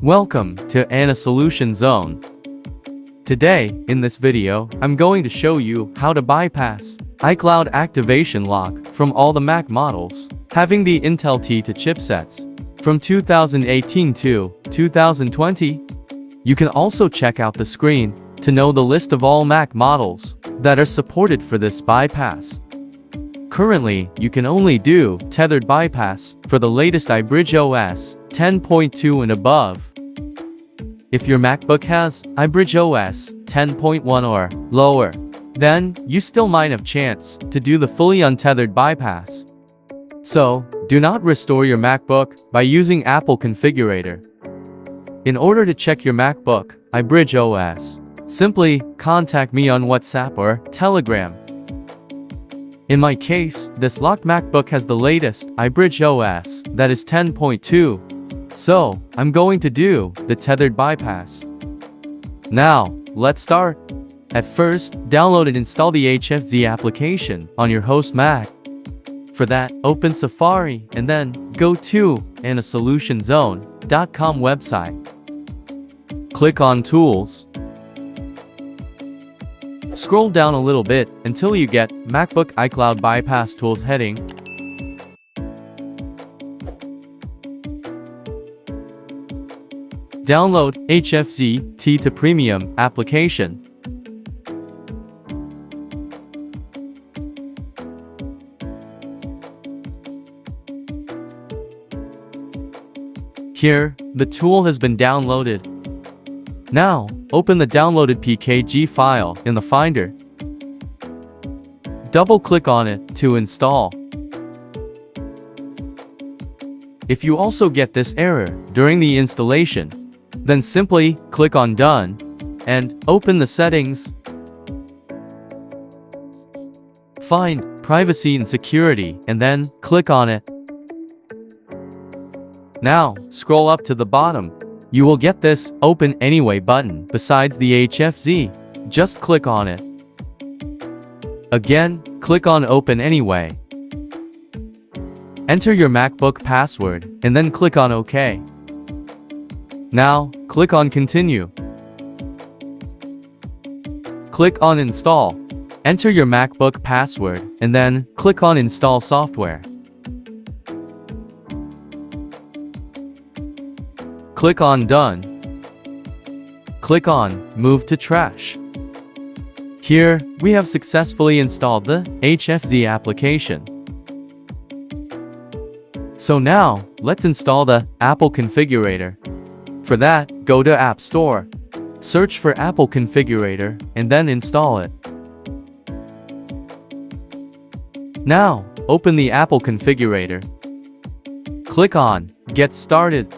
Welcome to Anna Solution Zone. Today, in this video, I'm going to show you how to bypass iCloud activation lock from all the Mac models having the Intel T2 chipsets from 2018 to 2020. You can also check out the screen to know the list of all Mac models that are supported for this bypass. Currently, you can only do tethered bypass for the latest iBridgeOS 10.2 and above. If your MacBook has iBridgeOS 10.1 or lower, then you still might have chance to do the fully untethered bypass. So, do not restore your MacBook by using Apple Configurator. In order to check your MacBook iBridgeOS, simply contact me on WhatsApp or Telegram. In my case, this locked MacBook has the latest iBridgeOS that is 10.2. So, I'm going to do the tethered bypass. Now, let's start. At first, download and install the HFZ application on your host Mac. For that, open Safari and then go to AnnaSolutionZone.com website. Click on Tools. Scroll down a little bit until you get MacBook iCloud Bypass Tools heading. Download HFZ T2 Premium application. Here, the tool has been downloaded. Now, open the downloaded PKG file in the Finder. Double-click on it to install. If you also get this error during the installation, then simply click on Done and open the settings. Find Privacy and Security and then click on it. Now, scroll up to the bottom. You will get this Open Anyway button besides the HFZ. Just click on it. Again, click on Open Anyway. Enter your MacBook password and then click on OK. Now, click on Continue. Click on Install. Enter your MacBook password and then click on Install Software. Click on Done. Click on Move to Trash. Here, we have successfully installed the HFZ application. So now, let's install the Apple Configurator. For that, go to App Store. Search for Apple Configurator and then install it. Now, open the Apple Configurator. Click on Get Started.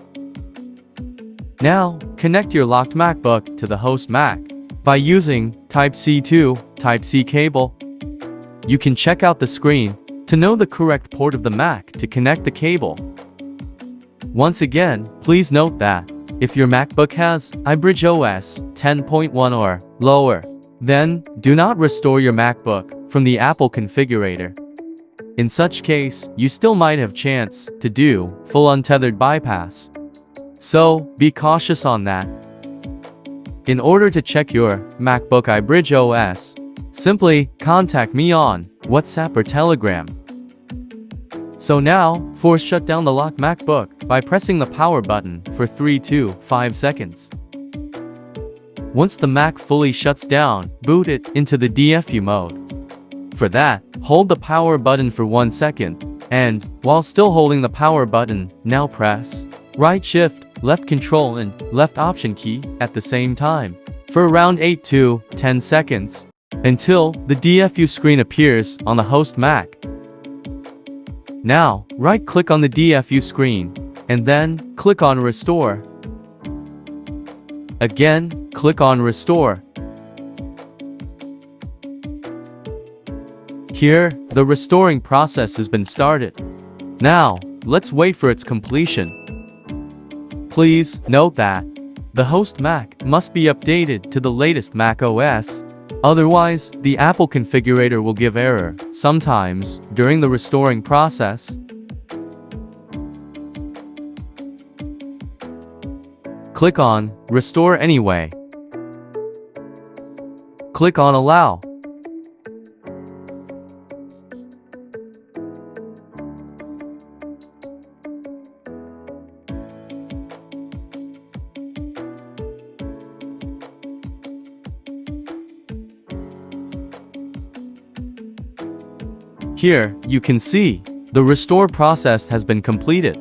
Now, connect your locked MacBook to the host Mac by using Type-C to Type-C cable. You can check out the screen to know the correct port of the Mac to connect the cable. Once again, please note that if your MacBook has iBridgeOS 10.1 or lower, then do not restore your MacBook from the Apple Configurator. In such case, you still might have chance to do full untethered bypass. So, be cautious on that. In order to check your MacBook iBridgeOS, simply contact me on WhatsApp or Telegram. So now, force shut down the locked MacBook by pressing the power button for 3 to 5 seconds. Once the Mac fully shuts down, boot it into the DFU mode. For that, hold the power button for 1 second, and, while still holding the power button, now press right shift, left control and left option key at the same time for around 8 to 10 seconds until the DFU screen appears on the host Mac. Now, right-click on the DFU screen and then click on Restore. Again, click on Restore. Here, the restoring process has been started. Now, let's wait for its completion. Please note that the host Mac must be updated to the latest macOS. Otherwise, the Apple Configurator will give error sometimes during the restoring process. Click on Restore Anyway. Click on Allow. Here, you can see the restore process has been completed.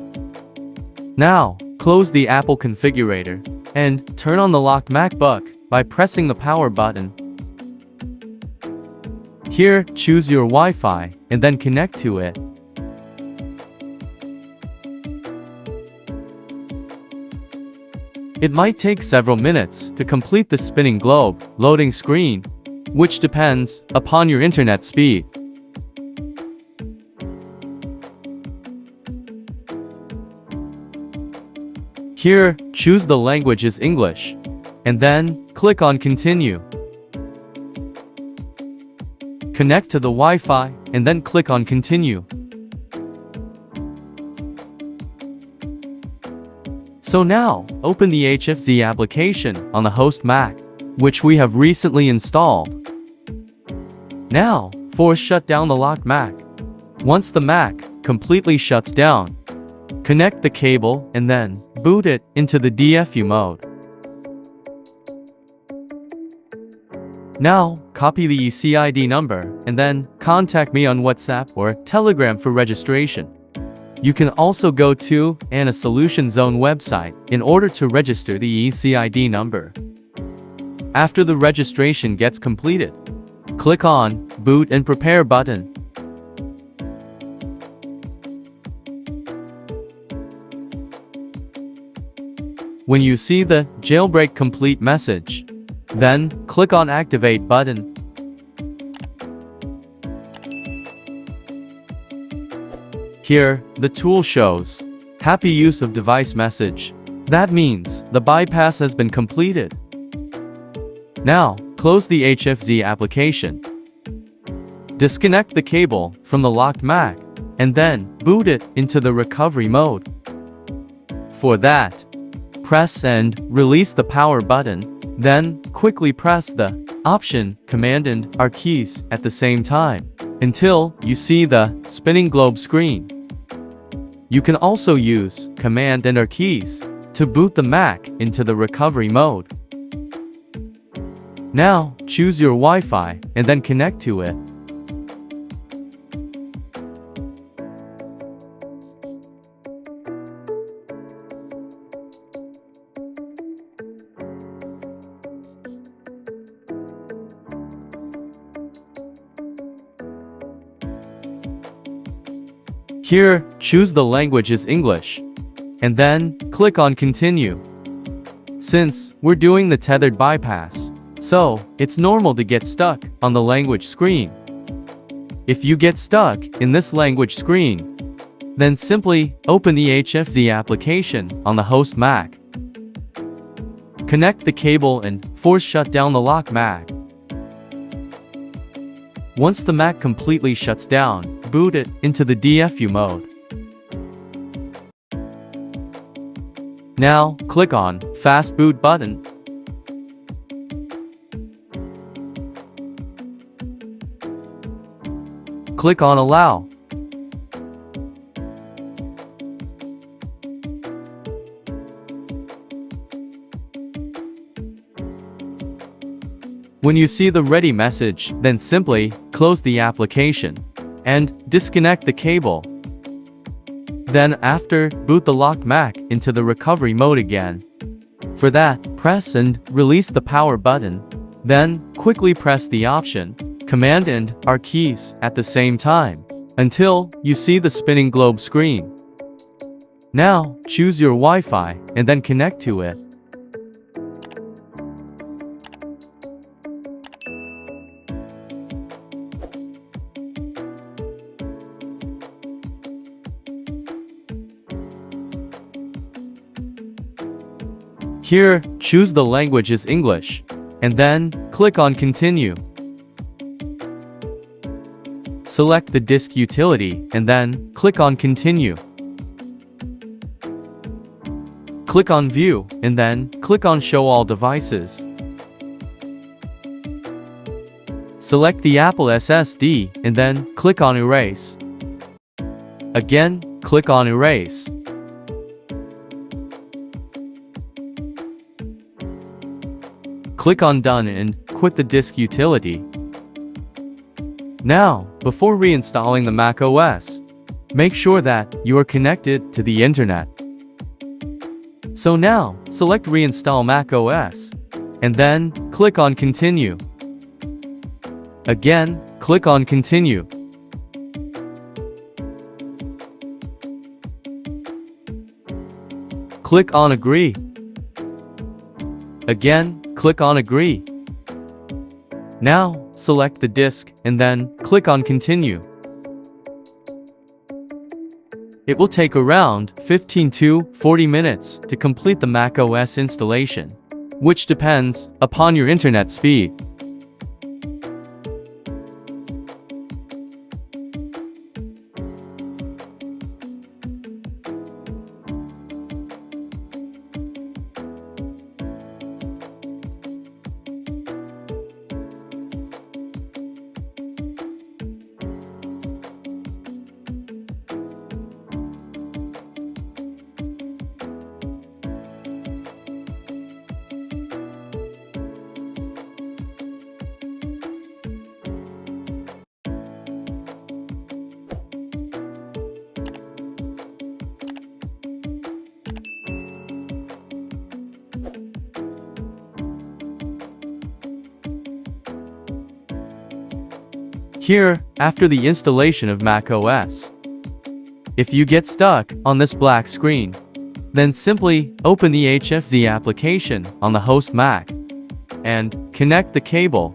Now, close the Apple Configurator and turn on the locked MacBook by pressing the power button. Here, choose your Wi-Fi and then connect to it. It might take several minutes to complete the spinning globe loading screen, which depends upon your internet speed. Here, choose the language is English, and then click on Continue. Connect to the Wi-Fi, and then click on Continue. So now, open the HFZ application on the host Mac, which we have recently installed. Now, force shut down the locked Mac. Once the Mac completely shuts down, connect the cable and then boot it into the DFU mode. Now, copy the ECID number and then contact me on WhatsApp or Telegram for registration. You can also go to a Solution Zone website in order to register the ECID number. After the registration gets completed, click on Boot and Prepare button. When you see the Jailbreak Complete message, then click on Activate button. Here, the tool shows Happy Use of Device message. That means the bypass has been completed. Now, close the HFZ application. Disconnect the cable from the locked Mac, and then boot it into the recovery mode. For that, press and release the power button, then quickly press the Option, Command and R keys at the same time, until you see the spinning globe screen. You can also use Command and R keys to boot the Mac into the recovery mode. Now, choose your Wi-Fi and then connect to it. Here, choose the language is English, and then click on Continue. Since we're doing the tethered bypass, so it's normal to get stuck on the language screen. If you get stuck in this language screen, then simply open the HFZ application on the host Mac. Connect the cable and force shut down the locked Mac. Once the Mac completely shuts down, boot it into the DFU mode. Now, click on Fast Boot button. Click on Allow. When you see the ready message, then simply close the application and disconnect the cable. Then after, boot the locked Mac into the recovery mode again. For that, press and release the power button. Then, quickly press the Option, Command and R keys at the same time, until you see the spinning globe screen. Now, choose your Wi-Fi and then connect to it. Here, choose the language is English, and then click on Continue. Select the disk utility and then click on Continue. click on View, and then click on Show All Devices. Select the Apple SSD, and then click on Erase. Again, click on Erase. Click on Done and quit the disk utility. Now, before reinstalling the macOS, make sure that you are connected to the internet. So now, select Reinstall macOS, and then click on Continue. Again, click on Continue. Click on Agree. Again, click on Agree. Now, select the disk, and then click on Continue. It will take around 15 to 40 minutes to complete the macOS installation, which depends upon your internet speed. Here, after the installation of macOS, if you get stuck on this black screen, then simply open the HFZ application on the host Mac and connect the cable.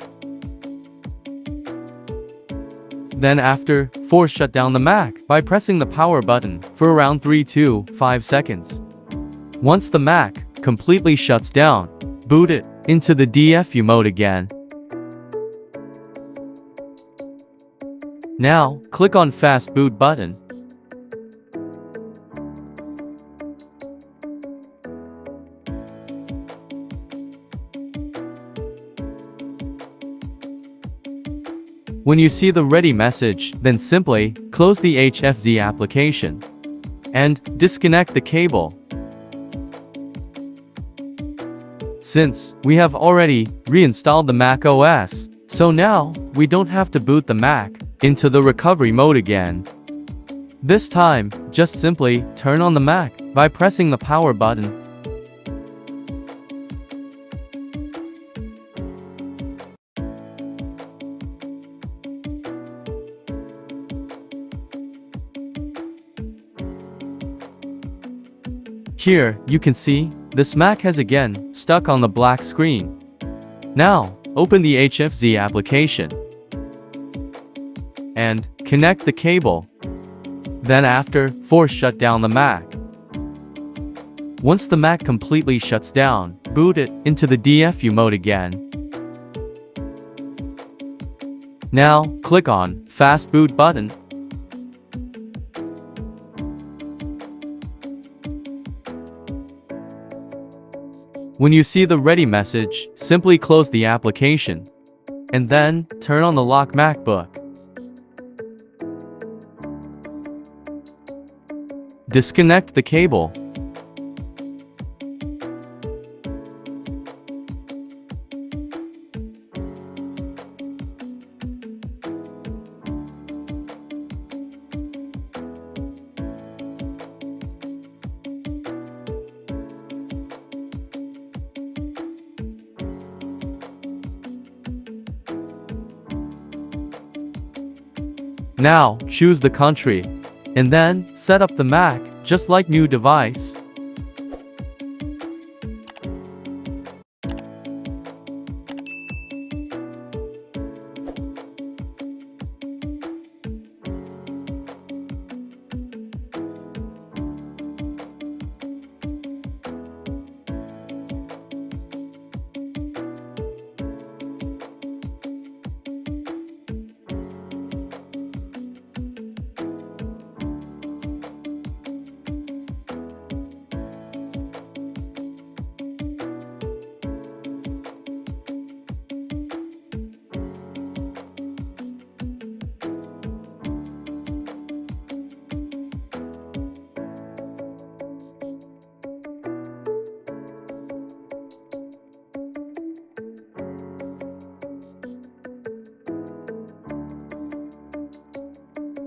Then after, force shut down the Mac by pressing the power button for around 3 to 5 seconds. Once the Mac completely shuts down, boot it into the DFU mode again. Now, click on Fast Boot button. When you see the ready message, then simply close the HFZ application and disconnect the cable. Since we have already reinstalled the macOS, so now we don't have to boot the Mac into the recovery mode again. This time, just simply turn on the Mac by pressing the power button. Here, you can see, this Mac has again stuck on the black screen. Now, open the HFZ application and connect the cable. Then after, force shut down the Mac. Once the Mac completely shuts down, boot it into the DFU mode again. Now, click on Fast Boot button. When you see the ready message, simply close the application and then turn on the lock MacBook. Disconnect the cable. Now, choose the country, and then set up the Mac just like new device.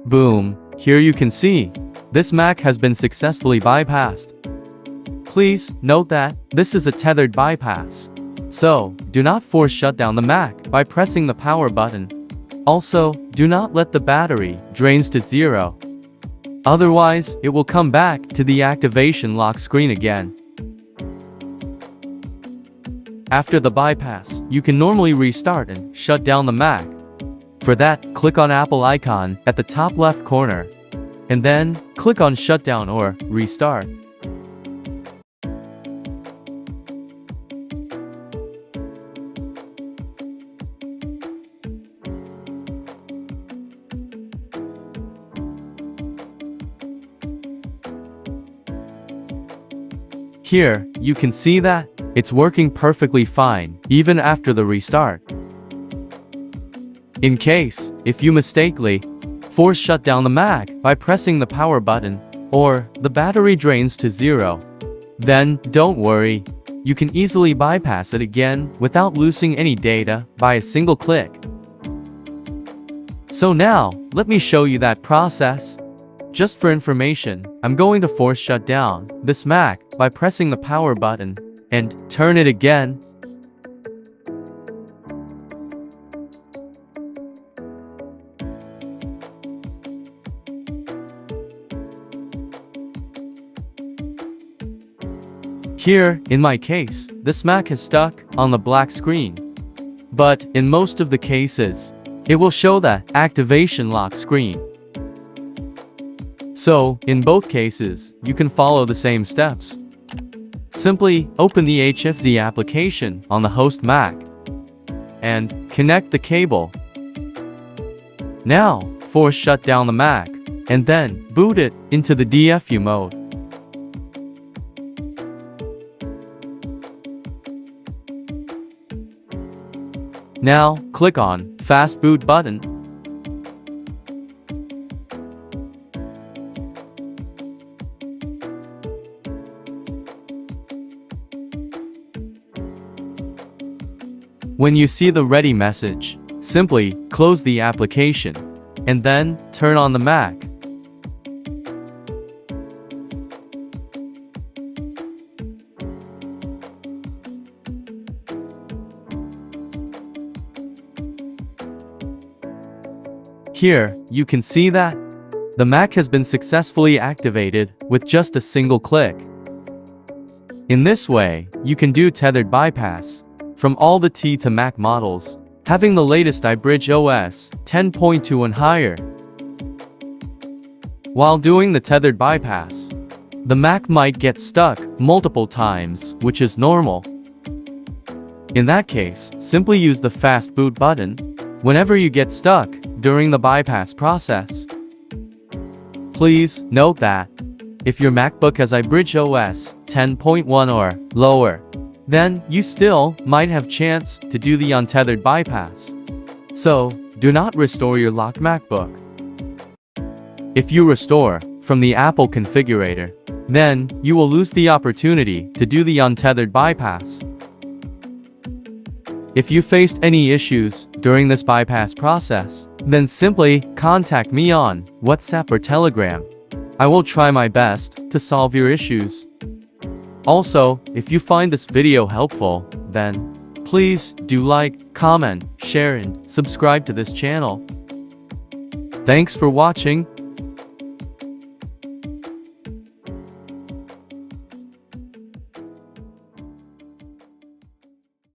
Boom, here you can see. This Mac has been successfully bypassed. Please note that this is a tethered bypass. So, do not force shut down the Mac by pressing the power button. Also, do not let the battery drains to 0. Otherwise, it will come back to the activation lock screen again. After the bypass, you can normally restart and shut down the Mac. For that, click on Apple icon at the top left corner, and then click on Shutdown or Restart. Here, you can see that it's working perfectly fine, even after the restart. In case, if you mistakenly force shut down the Mac by pressing the power button, or the battery drains to 0, then don't worry. You can easily bypass it again without losing any data by a single click. So now, let me show you that process. Just for information, I'm going to force shut down this Mac by pressing the power button and turn it again. Here, in my case, this Mac is stuck on the black screen. But in most of the cases, it will show the activation lock screen. So, in both cases, you can follow the same steps. Simply open the HFZ application on the host Mac and connect the cable. Now, force shut down the Mac and then boot it into the DFU mode. Now, click on Fast Boot button. When you see the ready message, simply close the application and then turn on the Mac. Here, you can see that the Mac has been successfully activated with just a single click. In this way, you can do tethered bypass from all the T2 Mac models, having the latest iBridgeOS 10.2 and higher. While doing the tethered bypass, the Mac might get stuck multiple times, which is normal. In that case, simply use the Fast Boot button whenever you get stuck during the bypass process. Please note that if your MacBook has iBridgeOS 10.1 or lower, then you still might have chance to do the untethered bypass. So, do not restore your locked MacBook. If you restore from the Apple Configurator, then you will lose the opportunity to do the untethered bypass. If you faced any issues during this bypass process, then simply contact me on WhatsApp or Telegram. I will try my best to solve your issues. Also, if you find this video helpful, then please do like, comment, share and subscribe to this channel. Thanks for watching.